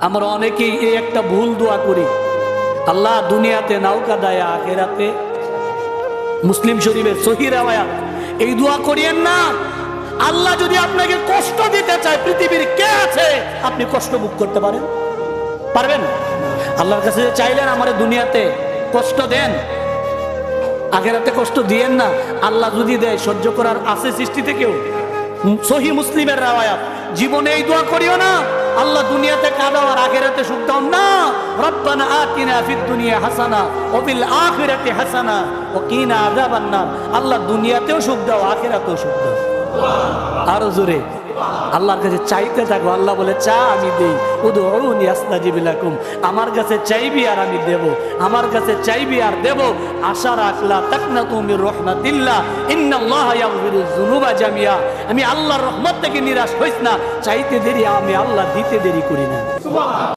আমরা অনেকেই এই একটা ভুল দোয়া করি, আল্লাহ দুনিয়াতে নাউকা দায় আখিরাতে। মুসলিম শরীফের সহিহ riwayat, এই দোয়া করিয়েন না। আল্লাহ যদি আপনাকে কষ্ট দিতে চায়, পৃথিবীর কে আছে আপনি কষ্ট ভোগ করতে পারবেন? আল্লাহর কাছে চাইলেন আমারে দুনিয়াতে কষ্ট দেন, আখিরাতে কষ্ট দিয়েন না। আল্লাহ যদি দেয় সহ্য করার আছে সৃষ্টি থেকেও। সহিহ মুসলিমের riwayat, জীবনে এই দোয়া করিও না আল্লাহ দুনিয়াতে কাঁদাও আর আখিরাতে সুখ দাও না। রব্বানা আতিনা ফিদ দুনিয়া হাসানা ওয়া ফিল আখিরাতি হাসানা ওয়া কিনা আযাবান নার। আল্লাহ দুনিয়াতেও সুখ দাও, আখিরাতেও সুখ দাও। আরো জোরে আল্লাহর কাছে চাইতে থাকো। আল্লাহ বলে চা আমি দেই, উদউনি আস্তাজিব লাকুম। আমার কাছে চাইবি আর আমি দেব, আমার কাছে চাইবি আর দেব। আশা রাখলা তাকনাতু মির রাহমাতিল্লাহ ইন্নাল্লাহা ইয়াগফিরুয যুনুবা জামিয়া। আমি আল্লাহর রহমত থেকে নিরাশ হইস না, চাইতে দেরি আমি আল্লাহ দিতে দেরি করি না।